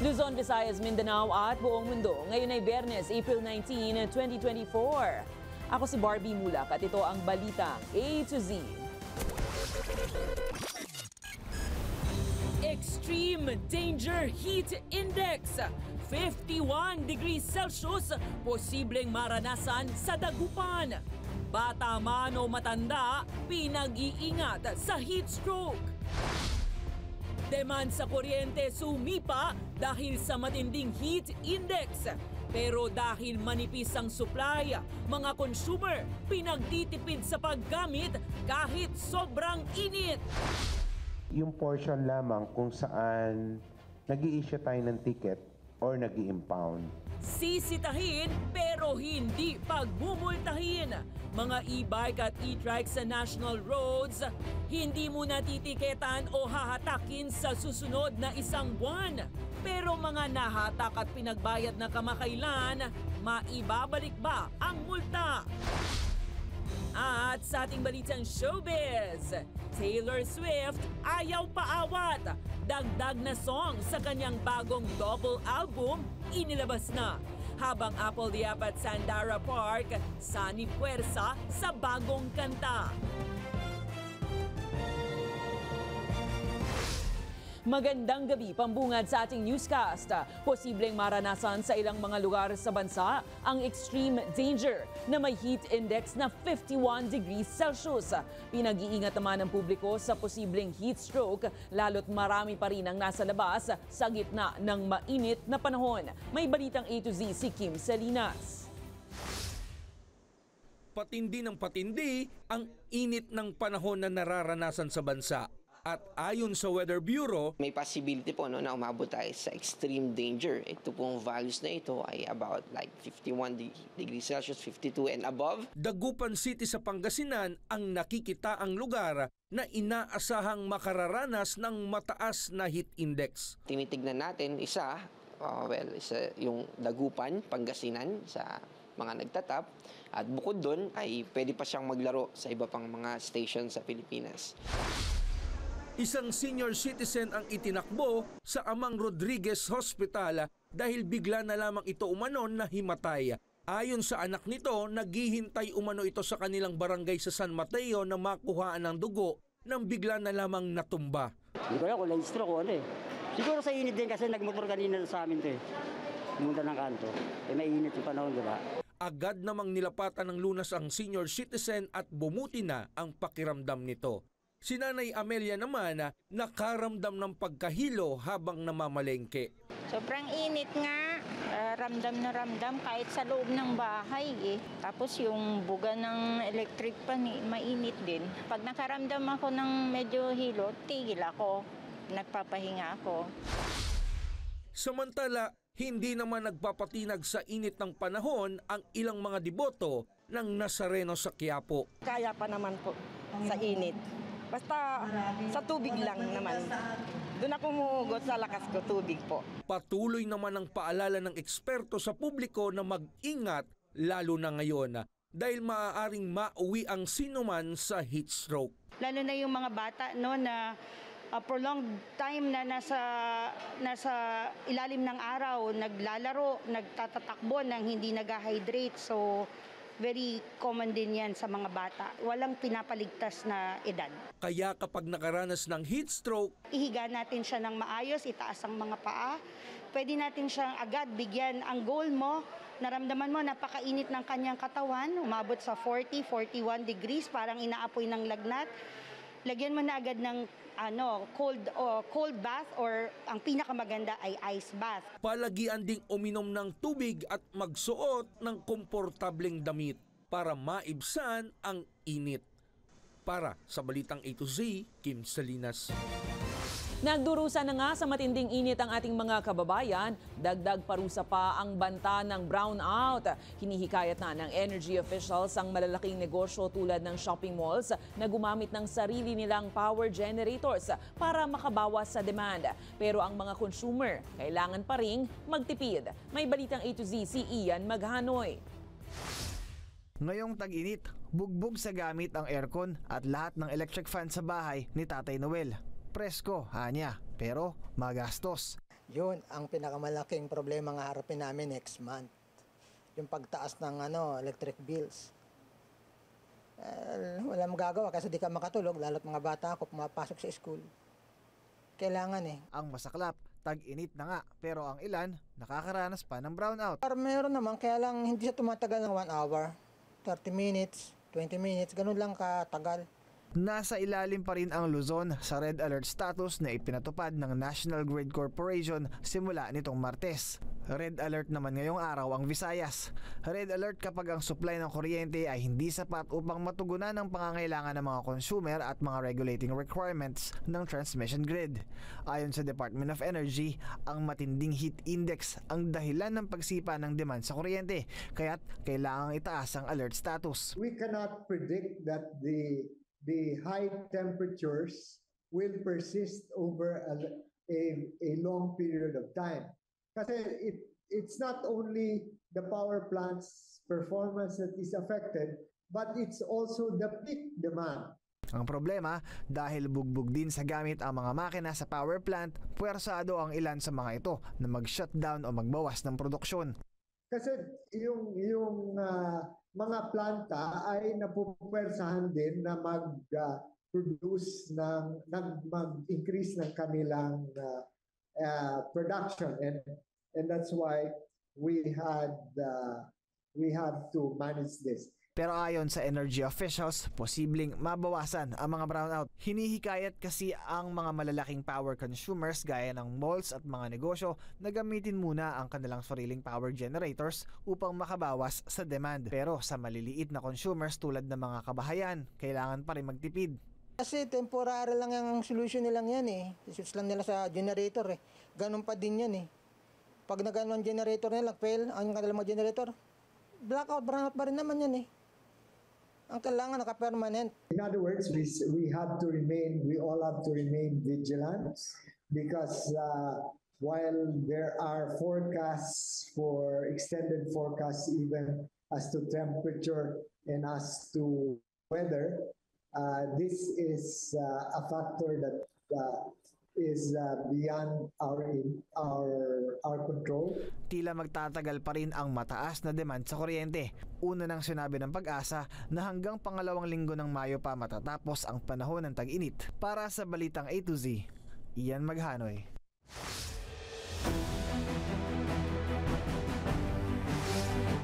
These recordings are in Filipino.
Luzon, Visayas, Mindanao at buong mundo. Ngayon ay Biyernes, April 19, 2024. Ako si Barbie Mulak at ito ang balita A to Z. Extreme Danger Heat Index, 51 degrees Celsius, posibleng maranasan sa Dagupan. Bata man o matanda, pinag-iingat sa heat stroke. Demand sa kuryente sumipa dahil sa matinding heat index. Pero dahil manipis ang supply, mga consumer pinagtitipid sa paggamit kahit sobrang init. Yung portion lamang kung saan nag-i-issue tayo ng ticket or nag-i-impound. Sisitahin pero hindi pagmumultahin. Mga e-bike at e-trike sa national roads, hindi mo natitiketan o hahatakin sa susunod na isang buwan. Pero mga nahatak at pinagbayad na kamakailan, maibabalik ba ang multa? At sa ating balitang showbiz, Taylor Swift ayaw paawat. Dagdag na song sa kanyang bagong double album, inilabas na. Habang Apple Diap at Sandara Park, sanib puwersa sa bagong kanta. Magandang gabi, pambungad sa ating newscast. Posibleng maranasan sa ilang mga lugar sa bansa ang extreme danger na may heat index na 51 degrees Celsius. Pinag-iingat naman ng publiko sa posibleng heat stroke, lalo't marami pa rin ang nasa labas sa gitna ng mainit na panahon. May balitang A to Z si Kim Salinas. Patindi ng patindi ang init ng panahon na nararanasan sa bansa. At ayon sa Weather Bureau, may possibility po na umabot tayo sa extreme danger. Ito pong values na ito ay about like 51 degrees Celsius, 52 and above. Dagupan City sa Pangasinan ang nakikita ang lugar na inaasahang makararanas ng mataas na heat index. Tinitignan natin isa yung Dagupan, Pangasinan sa mga nagtatap. At bukod doon ay pwede pa siyang maglaro sa iba pang mga station sa Pilipinas. Isang senior citizen ang itinakbo sa Amang Rodriguez Hospital dahil bigla na lamang ito umano na himatay. Ayon sa anak nito, naghihintay umano ito sa kanilang barangay sa San Mateo na makuhaan ng dugo nang bigla na lamang natumba. Hindi ko alam kung na-stroke o ano eh. Siguro sa init din kasi nagmotor kanina sa amin ito eh. Pumunta ng kanto. Mainit yung panahon, di ba? Agad namang nilapatan ng lunas ang senior citizen at bumuti na ang pakiramdam nito. Si Nanay Amelia naman nakaramdam ng pagkahilo habang namamalengke. Sobrang init nga, ramdam na ramdam kahit sa loob ng bahay eh. Tapos yung buga ng electric pan mainit din. Pag nakaramdam ako ng medyo hilo, tigil ako, nagpapahinga ako. Samantala, hindi naman nagpapatinag sa init ng panahon ang ilang mga deboto ng Nazareno sa Quiapo. Kaya pa naman po sa init. Basta sa tubig lang naman. Doon ako humuhugot sa lakas ko, tubig po. Patuloy naman ang paalala ng eksperto sa publiko na mag-ingat lalo na ngayon dahil maaaring mauwi ang sinuman sa heat stroke. Lalo na yung mga bata na prolonged time na nasa ilalim ng araw, naglalaro, nagtatatakbo nang hindi nag-hydrate. So very common din yan sa mga bata. Walang pinapaligtas na edad. Kaya kapag nakaranas ng heat stroke, ihiga natin siya ng maayos, itaas ang mga paa. Pwede natin siyang agad bigyan. Ang goal mo, naramdaman mo napakainit ng kanyang katawan, umabot sa 40, 41 degrees, parang inaapoy ng lagnat. Lagyan mo na agad ng cold bath or ang pinakamaganda ay ice bath. Palagian ding uminom ng tubig at magsuot ng komportableng damit para maibsan ang init. Para sa Balitang A to Z, Kim Salinas. Nagdurusa na nga sa matinding init ang ating mga kababayan, dagdag parusa pa ang banta ng brownout. Hinihikayat na ng energy officials ang malalaking negosyo tulad ng shopping malls na gumamit ng sarili nilang power generators para makabawas sa demand. Pero ang mga consumer, kailangan pa ring magtipid. May Balitang A to Z si Ian Maghanoy. Ngayong tag-init, bugbog sa gamit ang aircon at lahat ng electric fan sa bahay ni Tatay Noel. Presko, hanya, pero magastos. Yun ang pinakamalaking problema nga harapin namin next month. Yung pagtaas ng electric bills. Wala magagawa kasi di ka makatulog, lalo't mga bata ako pumapasok sa school. Kailangan Ang masaklap, tag-init na nga pero ang ilan nakakaranas pa ng brownout. Meron naman, kaya lang hindi siya tumatagal ng 1 hour. 30 minutes, 20 minutes, ganun lang katagal. Nasa ilalim pa rin ang Luzon sa red alert status na ipinatupad ng National Grid Corporation simula nitong Martes. Red alert naman ngayong araw ang Visayas. Red alert kapag ang supply ng kuryente ay hindi sapat upang matugunan ang pangangailangan ng mga consumer at mga regulating requirements ng transmission grid. Ayon sa Department of Energy, ang matinding heat index ang dahilan ng pagsipa ng demand sa kuryente, kaya't kailangang itaas ang alert status. We cannot predict that the high temperatures will persist over a long period of time. Kasi it's not only the power plant's performance that is affected, but it's also the peak demand. Ang problema, dahil bugbog din sa gamit ang mga makina sa power plant, puwersado ang ilan sa mga ito na mag-shutdown o magbawas ng produksyon. Kasi yung mga planta ay napupwersahan din na mag-produce mag-increase ng kanilang production, and that's why we had to manage this. Pero ayon sa energy officials, posibleng mabawasan ang mga brownout. Hinihikayat kasi ang mga malalaking power consumers gaya ng malls at mga negosyo na gamitin muna ang kanilang sariling power generators upang makabawas sa demand. Pero sa maliliit na consumers tulad ng mga kabahayan, kailangan pa rin magtipid. Kasi temporary lang yung solution nilang yan I-switch lang nila sa generator Ganun pa din yan Pag nagano ang generator nila, fail ang kanilang mga generator, blackout, brownout pa rin naman yan Ang kailangan naka-permanent. In other words, we all have to remain vigilant because while there are extended forecasts even as to temperature and as to weather, this is a factor that is beyond our control. Tila magtatagal pa rin ang mataas na demand sa kuryente. Una nang sinabi ng Pag-asa na hanggang pangalawang linggo ng Mayo pa matatapos ang panahon ng tag-init. Para sa Balitang A to Z, Ian Maghanoy.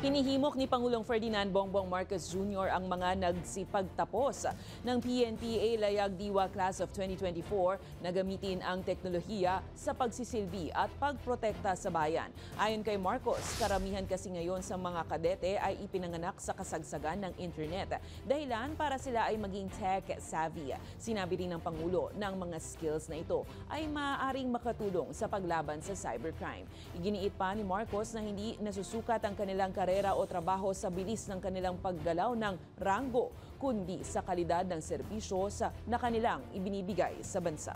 Hinihimok ni Pangulong Ferdinand Bongbong Marcos Jr. ang mga nagsipagtapos ng PNPA Layag Diwa Class of 2024 na gamitin ang teknolohiya sa pagsisilbi at pagprotekta sa bayan. Ayon kay Marcos, karamihan kasi ngayon sa mga kadete ay ipinanganak sa kasagsagan ng internet. Dahilan para sila ay maging tech-savvy. Sinabi rin ng Pangulo ng mga skills na ito ay maaaring makatulong sa paglaban sa cybercrime. Iginiit pa ni Marcos na hindi nasusukat ang kanilang karera o trabaho sa bilis ng kanilang paggalaw ng ranggo, kundi sa kalidad ng serbisyo na kanilang ibinibigay sa bansa.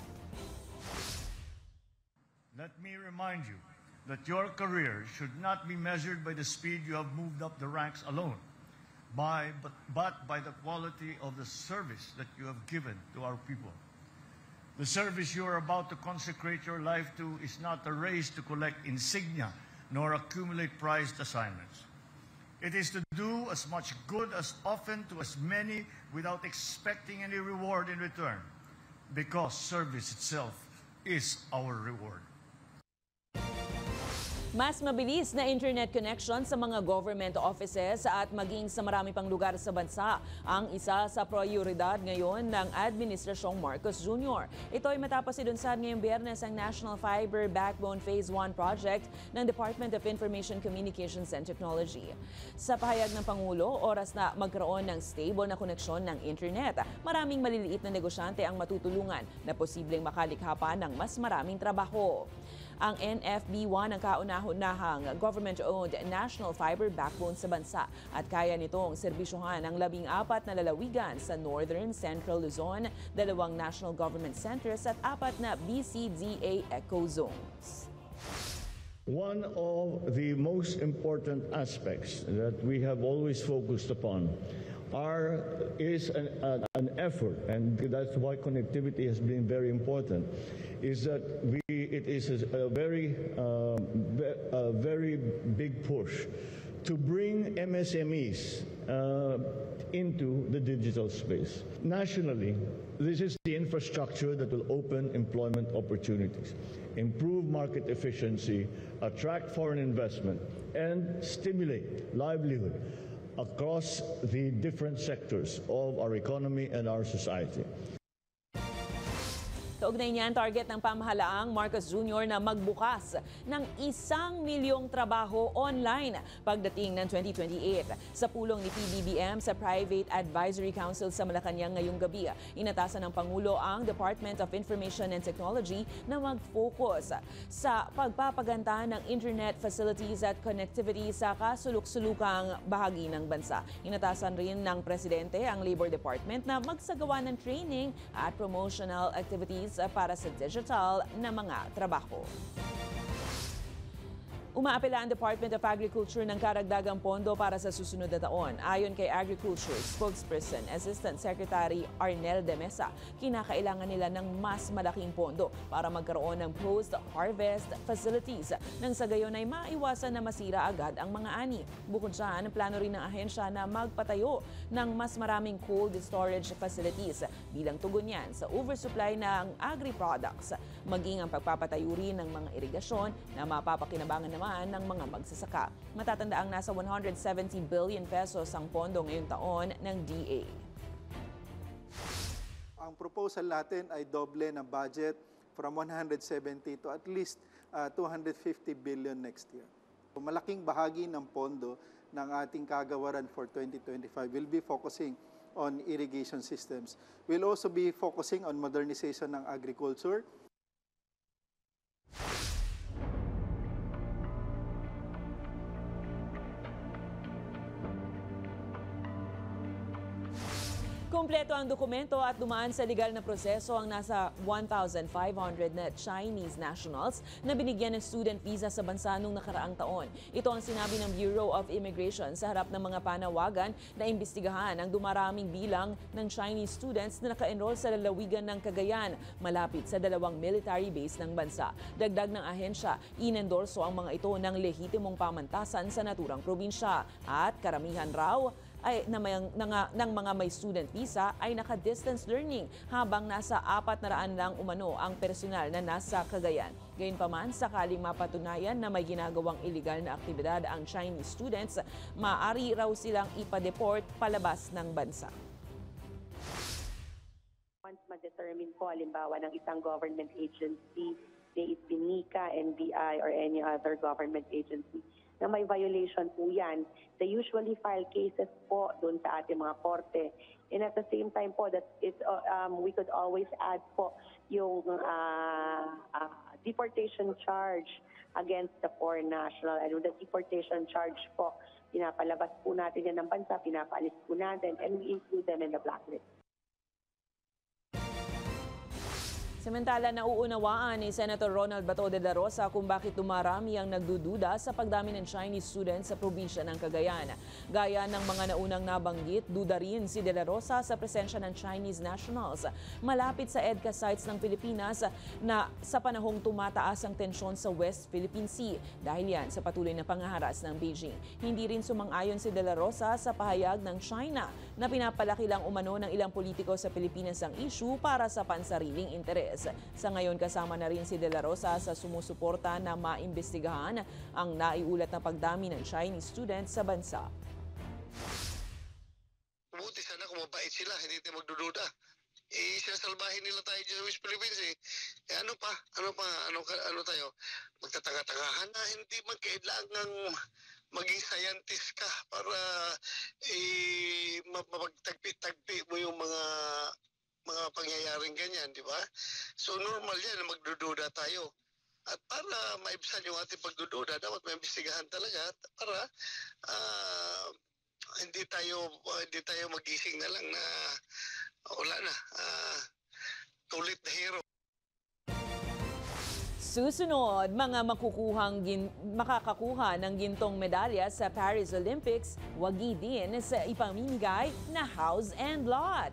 Let me remind you that your career should not be measured by the speed you have moved up the ranks alone, but by the quality of the service that you have given to our people. The service you are about to consecrate your life to is not a race to collect insignia nor accumulate prized assignments. It is to do as much good as often to as many without expecting any reward in return, because service itself is our reward. Mas mabilis na internet connection sa mga government offices at maging sa marami pang lugar sa bansa ang isa sa prioridad ngayon ng Administrasyong Marcos Jr. Ito ay matapos ilunsad ngayong Biyernes ang National Fiber Backbone Phase 1 project ng Department of Information Communications and Technology. Sa pahayag ng Pangulo, oras na magkaroon ng stable na koneksyon ng internet. Maraming maliliit na negosyante ang matutulungan na posibleng makalikha pa ng mas maraming trabaho. Ang NFB1 ang kauna-unahang government-owned national fiber backbone sa bansa at kaya nitong serbisyohan ang 14 na lalawigan sa Northern Central Luzon, 2 national government centers at 4 na BCDA eco zones. One of the most important aspects that we have always focused upon is an effort, and that's why connectivity has been very important, is that it is a very big push to bring MSMEs into the digital space. Nationally, this is the infrastructure that will open employment opportunities, improve market efficiency, attract foreign investment, and stimulate livelihood across the different sectors of our economy and our society. Kaugnay niyan, target ng pamahalaang Marcos Jr. na magbukas ng 1 milyong trabaho online pagdating ng 2028. Sa pulong ni PBBM sa Private Advisory Council sa Malacanang ngayong gabi, inatasan ng Pangulo ang Department of Information and Technology na mag-focus sa pagpapaganda ng internet facilities at connectivity sa kasulok-sulukang bahagi ng bansa. Inatasan rin ng Presidente ang Labor Department na magsagawa ng training at promotional activities para sa digital na mga trabaho. Umaapela ang Department of Agriculture ng karagdagang pondo para sa susunod na taon. Ayon kay Agriculture Spokesperson Assistant Secretary Arnel de Mesa, kinakailangan nila ng mas malaking pondo para magkaroon ng post-harvest facilities nang sa gayon ay maiwasan na masira agad ang mga ani. Bukod dyan, plano rin ng ahensya na magpatayo ng mas maraming cold storage facilities bilang tugon yan sa oversupply ng agri-products, maging ang pagpapatayo rin ng mga irigasyon na mapapakinabangan naman ng mga magsasaka. Matatanda ang nasa 170 billion pesos ang pondo ngayong taon ng DA. Ang proposal natin ay doble ng budget from 170 to at least 250 billion next year. Malaking bahagi ng pondo ng ating kagawaran for 2025 will be focusing on irrigation systems. We'll also be focusing on modernization ng agriculture. Kumpleto ang dokumento at dumaan sa legal na proseso ang nasa 1,500 na Chinese nationals na binigyan ng student visa sa bansa noong nakaraang taon. Ito ang sinabi ng Bureau of Immigration sa harap ng mga panawagan na imbestigahan ang dumaraming bilang ng Chinese students na naka-enroll sa lalawigan ng Cagayan, malapit sa 2 military base ng bansa. Dagdag ng ahensya, inendorso ang mga ito ng lehitimong pamantasan sa naturang probinsya at karamihan raw ay ng mga may student visa ay naka-distance learning habang nasa 400 lang umano ang personal na nasa Cagayan. Gayunpaman, sakaling mapatunayan na may ginagawang iligal na aktibidad ang Chinese students, maaari raw silang ipa-deport palabas ng bansa. Once ma-determine po, halimbawa ng isang government agency, be it NICA, NBI, or any other government agency, na may violation po yan, they usually file cases po doon sa ating mga korte. And at the same time po, that we could always add po yung deportation charge against the foreign national. And the deportation charge po, pinapalabas po natin yan ng bansa, pinapaalis po natin, and we include them in the blacklist. Samantala, nauunawaan ni Senator Ronald Bato de la Rosa kung bakit dumarami ang nagdududa sa pagdami ng Chinese students sa probinsya ng Cagayan. Gaya ng mga naunang nabanggit, duda rin si de la Rosa sa presensya ng Chinese nationals malapit sa EDCA sites ng Pilipinas na sa panahong tumataas ang tensyon sa West Philippine Sea dahil yan sa patuloy na pangaharas ng Beijing. Hindi rin sumang-ayon si de la Rosa sa pahayag ng China na pinapalaki lang umano ng ilang politiko sa Pilipinas ang issue para sa pansariling interes. Sa ngayon, kasama na rin si De La Rosa sa sumusuporta na maimbestigahan ang naiulat na pagdami ng Chinese students sa bansa. Buti sana kung mabait sila, hindi tayo magdududa. Sinasalbahin nila tayo sa West Philippines eh. Ano tayo? Magtatanga-tangahan na hindi magkailangang maging scientist ka para mapagtagpi-tagpi mo yung mga pangyayaring ganyan, di ba? So normal yan na magdududa tayo. At para maibsan yung ating pagdududa, dapat maimbestigahan talaga para hindi tayo magising na lang na wala na. Tulit na hero. Susunod, mga makakakuha ng gintong medalya sa Paris Olympics, wagi din sa ipamimigay na house and lot.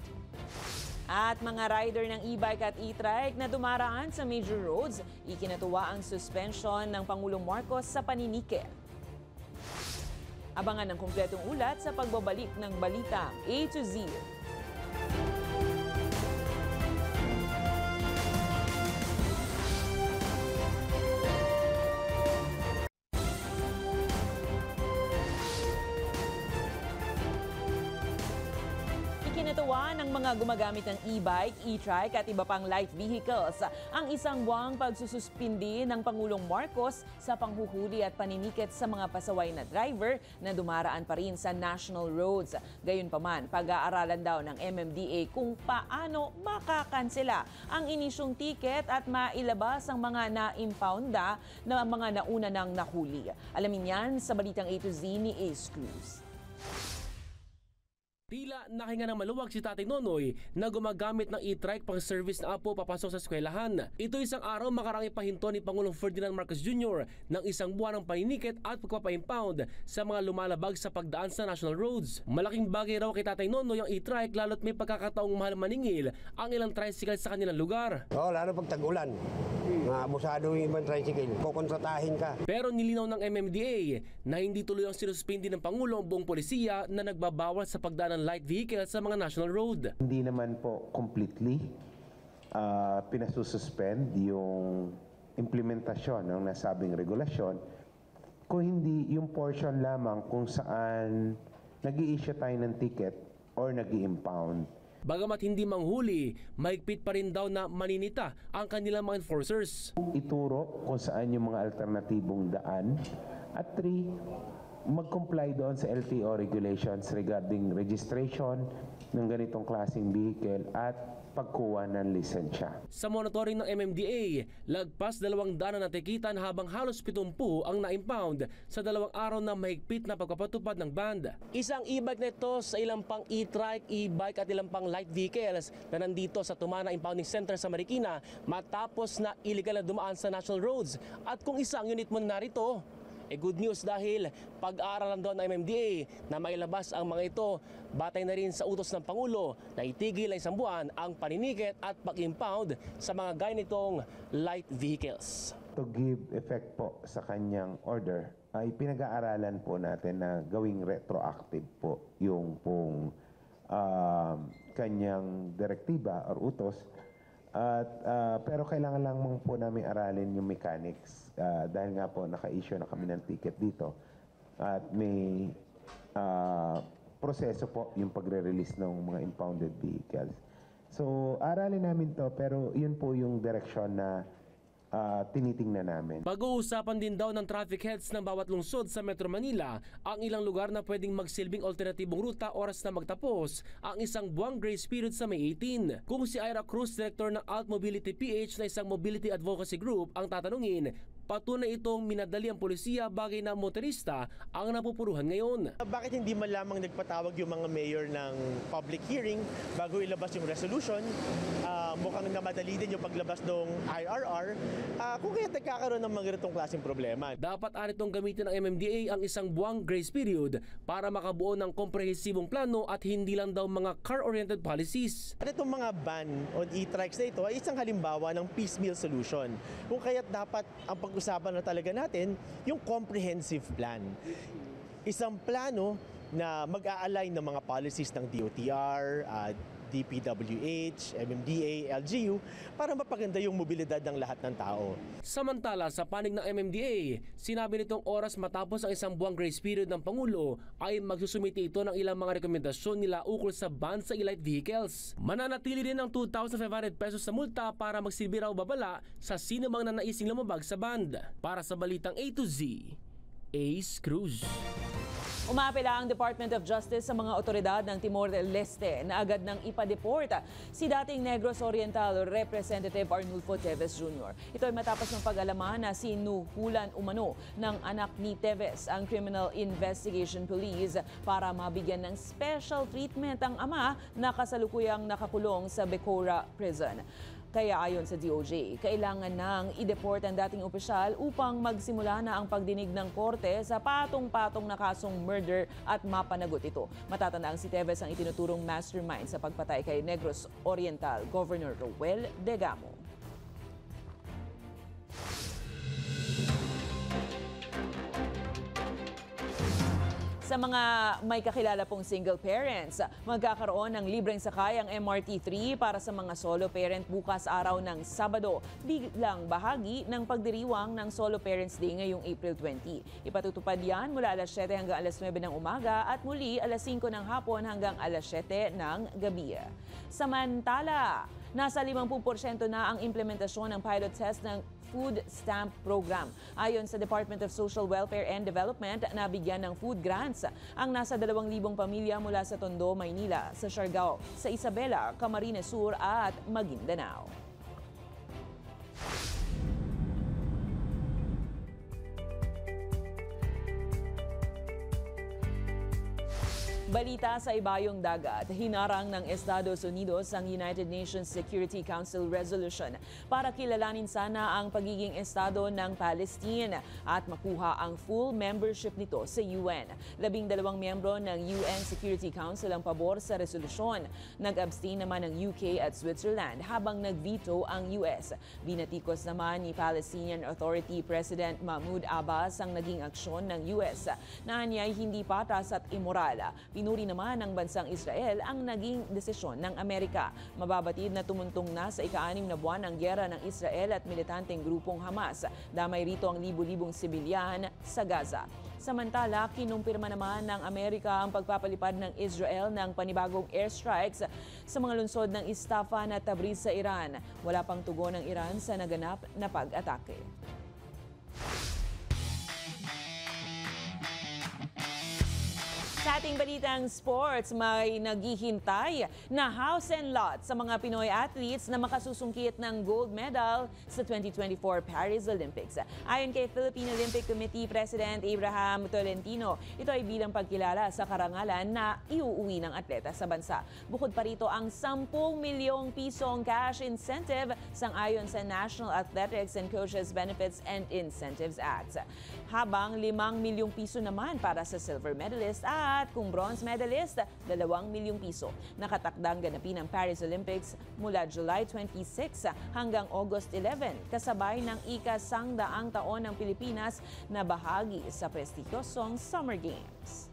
At mga rider ng e-bike at e-trike na dumaraan sa major roads, ikinatuwa ang suspension ng Pangulong Marcos sa paniniket. Abangan ang kumpletong ulat sa pagbabalik ng Balitang A to Z. Ikinatuwa ng mga gumagamit ng e-bike, e-trike at iba pang light vehicles ang isang buwang pagsususpindi ng Pangulong Marcos sa panghuhuli at paniniket sa mga pasaway na driver na dumaraan pa rin sa national roads. Gayunpaman, pag-aaralan daw ng MMDA kung paano makakansela ang inisyong tiket at mailabas ang mga na-impounda na mga nauna ng nahuli. Alamin yan sa Balitang A to Z ni Ace Cruz. Tila nakinga ng maluwag si Tatay Nonoy na gumagamit ng e-trike pang service na apo papasok sa eskwelahan. Ito isang araw makarang ipahinto ni Pangulong Ferdinand Marcos Jr. ng isang buwan ng paniniket at pagpapa-impound sa mga lumalabag sa pagdaan sa national roads. Malaking bagay raw kay Tatay Nonoy ang e-trike lalo't may pagkakataong mahal maningil ang ilang tricycle sa kanilang lugar. Lalo pag tag-ulan. Abusado yung ibang tricycle. Kukontratahin ka. Pero nilinaw ng MMDA na hindi tuloy ang sinuspindi ng Pangulo ang buong polisiya na nagbabawal sa pagdaan ng light vehicle sa mga national road. Hindi naman po completely pinasususpend yung implementasyon ng nasabing regulasyon, kung hindi yung portion lamang kung saan nag-i-issue tayo ng ticket or nag-i-impound. Bagamat hindi manghuli, mahigpit pa rin daw na maninita ang kanilang mga enforcers. Ituro kung saan yung mga alternatibong daan. At 3, mag-comply doon sa LTO regulations regarding registration ng ganitong klaseng vehicle at pagkuha ng lisensya. Sa monitoring ng MMDA, lagpas 200 na natikitan habang halos 70 ang na-impound sa 2 araw na mahigpit na pagpapatupad ng ban. Isang e-bike nito sa ilang pang e-trike, e-bike at ilang pang light vehicles na nandito sa Tumana Impounding Center sa Marikina matapos na illegal na dumaan sa national roads. At kung isang unit mo narito, good news dahil pag-aaralan doon ng MMDA na mailabas ang mga ito batay na rin sa utos ng Pangulo na itigil na 1 buwan ang paniniket at pag-impound sa mga gaya nitong light vehicles. To give effect po sa kanyang order, ay pinag-aaralan po natin na gawing retroactive po yung pong kanyang direktiba or utos. Pero kailangan lang po namin aralin yung mechanics dahil nga po naka-issue na kami ng ticket dito at may proseso po yung pagre-release ng mga impounded vehicles. So aralin namin to pero yun po yung direksyon na tinitingnan namin. Pag-uusapan din daw ng traffic heads ng bawat lungsod sa Metro Manila ang ilang lugar na pwedeng magsilbing alternatibong ruta oras na magtapos ang isang buwang grace period sa May 18. Kung si Ira Cruz, director ng Alt Mobility PH na isang mobility advocacy group, ang tatanungin, patunay itong minadali ang polisiya bagay na motorista ang napupuruhan ngayon. Bakit hindi man lamang nagpatawag yung mga mayor ng public hearing bago ilabas yung resolution? Mukhang namadali din yung paglabas ng IRR. Kung kaya nagkakaroon ng mga ganitong klaseng problema. Dapat aritong gamitin ng MMDA ang isang buwang grace period para makabuo ng komprehensibong plano at hindi lang daw mga car-oriented policies. At itong mga ban on e-trikes na ito ay isang halimbawa ng piecemeal solution. Kung kaya dapat ang pag-usapan na talaga natin yung comprehensive plan. Isang plano na mag-a-align ng mga policies ng DOTR, DPWH, MMDA, LGU para mapaganda yung mobilidad ng lahat ng tao. Samantala, sa panig ng MMDA, sinabi nitong oras matapos ang isang buwang grace period ng Pangulo ay magsusumiti ito ng ilang mga rekomendasyon nila ukol sa ban sa e-light vehicles. Mananatili din ng 2,500 pesos sa multa para magsilbi raw babala sa sino mang nanaising lumabag sa ban. Para sa Balitang A to Z, Ace Cruz. Umapela ang Department of Justice sa mga otoridad ng Timor-Leste na agad nang ipadeporta si dating Negros Oriental Representative Arnulfo Teves Jr. Ito ay matapos ng pag-alaman na sinuhulan umano ng anak ni Teves ang Criminal Investigation Police para mabigyan ng special treatment ang ama na kasalukuyang nakakulong sa Becora Prison. Kaya ayon sa DOJ, kailangan nang i-deport ang dating opisyal upang magsimula na ang pagdinig ng korte sa patong-patong na kasong murder at mapanagot ito. Matatanda ang si Teves ang itinuturong mastermind sa pagpatay kay Negros Oriental Governor Roel Degamo. Sa mga may kakilala pong single parents, magkakaroon ng libreng sakay ang MRT-3 para sa mga solo parent bukas araw ng Sabado bilang bahagi ng pagdiriwang ng Solo Parents Day ngayong April 20. Ipatutupad yan mula alas 7 hanggang alas 9 ng umaga at muli alas 5 ng hapon hanggang alas 7 ng gabi. Samantala, nasa 50% na ang implementasyon ng pilot test ng Food Stamp Program. Ayon sa Department of Social Welfare and Development, nabigyan ng food grants ang nasa 2,000 pamilya mula sa Tondo, Maynila, sa Siargao, sa Isabela, Camarines Sur at Maguindanao. Balita sa ibayong dagat, hinarang ng Estados Unidos ang United Nations Security Council Resolution para kilalanin sana ang pagiging estado ng Palestine at makuha ang full membership nito sa UN. 12 miyembro ng UN Security Council ang pabor sa resolusyon. Nag-abstain naman ang UK at Switzerland habang nag-veto ang US. Binatikos naman ni Palestinian Authority President Mahmoud Abbas ang naging aksyon ng US na anyay hindi patas at immoral. Pinuri naman ng bansang Israel ang naging desisyon ng Amerika. Mababatid na tumuntong na sa ika-6 na buwan ang gyera ng Israel at militanteng grupong Hamas. Damay rito ang libu-libong sibilyan sa Gaza. Samantala, kinumpirma naman ng Amerika ang pagpapalipad ng Israel ng panibagong airstrikes sa mga lungsod ng Isfahan at Tabriz sa Iran. Wala pang tugon ng Iran sa naganap na pag-atake. Sa ating balitang sports, may naghihintay na house and lot sa mga Pinoy athletes na makasusungkit ng gold medal sa 2024 Paris Olympics. Ayon kay Philippine Olympic Committee President Abraham Tolentino, ito ay bilang pagkilala sa karangalan na iuuwi ng atleta sa bansa. Bukod pa rito ang 10 milyong pisong cash incentive sang-ayon sa National Athletics and Coaches Benefits and Incentives Act. Habang 5 milyong piso naman para sa silver medalist at kung bronze medalist, 2 milyong piso. Nakatakdang ganapin ang Paris Olympics mula July 26 hanggang August 11, kasabay ng ika-100 taon ng Pilipinas na bahagi sa prestigyosong Summer Games.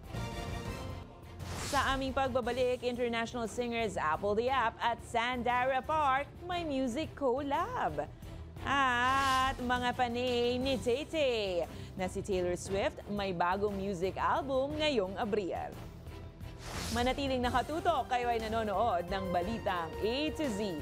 Sa aming pagbabalik, international singers Apple the App at Sandara Park may music collab. At mga panay ni Tay na si Taylor Swift may bagong music album ngayong Abril. Manatiling nakatutok, kayo ay nanonood ng Balitang A to Z.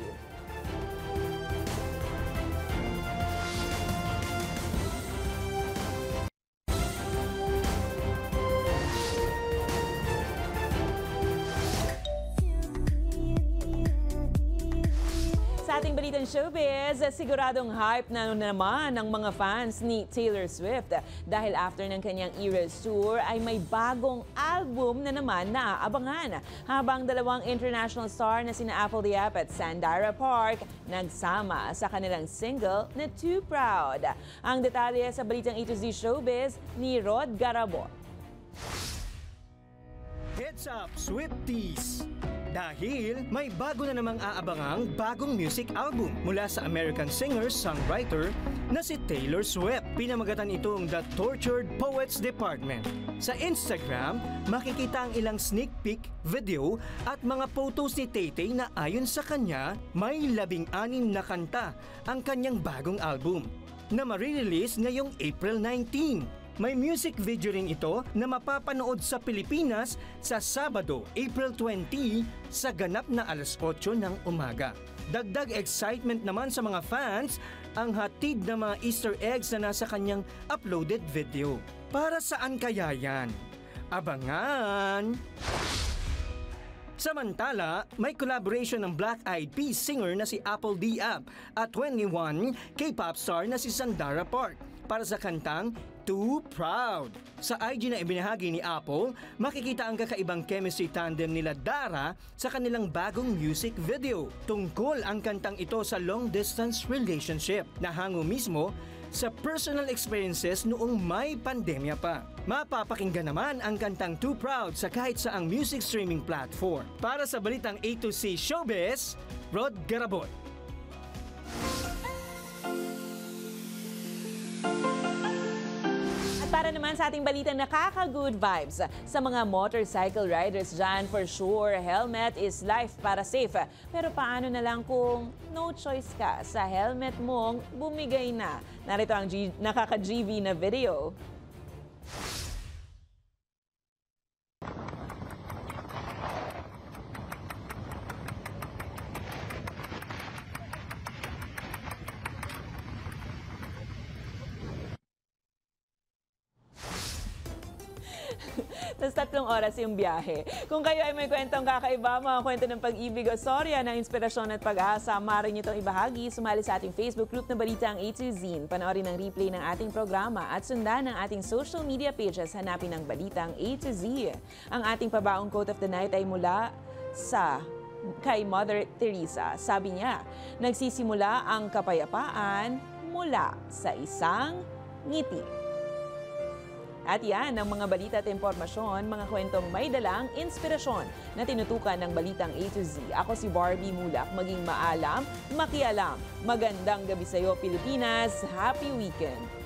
Sa ating balitang showbiz, siguradong hype na naman ang mga fans ni Taylor Swift dahil after ng kanyang Eras Tour ay may bagong album na naman na aabangan. Habang dalawang international star na sina Apple the App at Sandara Park nagsama sa kanilang single na Too Proud. Ang detalye sa balitang A to Z showbiz ni Rod Garabot. Heads up, Swifties! Dahil may bago na namang aabangang bagong music album mula sa American singer-songwriter na si Taylor Swift. Pinamagatan itong The Tortured Poets Department. Sa Instagram, makikita ang ilang sneak peek, video at mga photos ni Tay na ayon sa kanya, may 16 na kanta ang kanyang bagong album na marirelease ngayong April 19. May music video rin ito na mapapanood sa Pilipinas sa Sabado, April 20 sa ganap na alas 8 ng umaga. Dagdag excitement naman sa mga fans ang hatid na mga Easter eggs na nasa kanyang uploaded video. Para saan kaya yan? Abangan! Samantala, may collaboration ng Black Eyed Peas singer na si Apple the App at 21 K-pop star na si Sandara Park para sa kantang Too Proud. Sa IG na ibinahagi ni Apple, makikita ang kakaibang chemistry tandem nila Dara sa kanilang bagong music video. Tungkol ang kantang ito sa long-distance relationship na hango mismo sa personal experiences noong may pandemya pa. Mapapakinggan naman ang kantang Too Proud sa kahit saang music streaming platform. Para sa balitang A to C Showbiz, Rod Garabot. Para naman sa ating balitang nakaka-good vibes sa mga motorcycle riders dyan, for sure, helmet is life para safe. Pero paano na lang kung no choice ka sa helmet mong bumigay na? Narito ang nakaka-GV na video. Tapos 3 oras yung biyahe. Kung kayo ay may kwentong kakaiba, mga kwento ng pag-ibig o storya ng inspirasyon at pag-asa, maaari nyo itong ibahagi. Sumali sa ating Facebook group na Balitang A to Z. Panoorin ang replay ng ating programa at sundan ang ating social media pages. Hanapin ang Balitang A to Z. Ang ating pabaong quote of the night ay mula kay Mother Teresa. Sabi niya, nagsisimula ang kapayapaan mula sa isang ngiti. At yan ang mga balita at impormasyon, mga kwentong may dalang inspirasyon na tinutukan ng Balitang A to Z. Ako si Barbie Mulak, maging maalam, makialam. Magandang gabi sa iyo, Pilipinas. Happy weekend!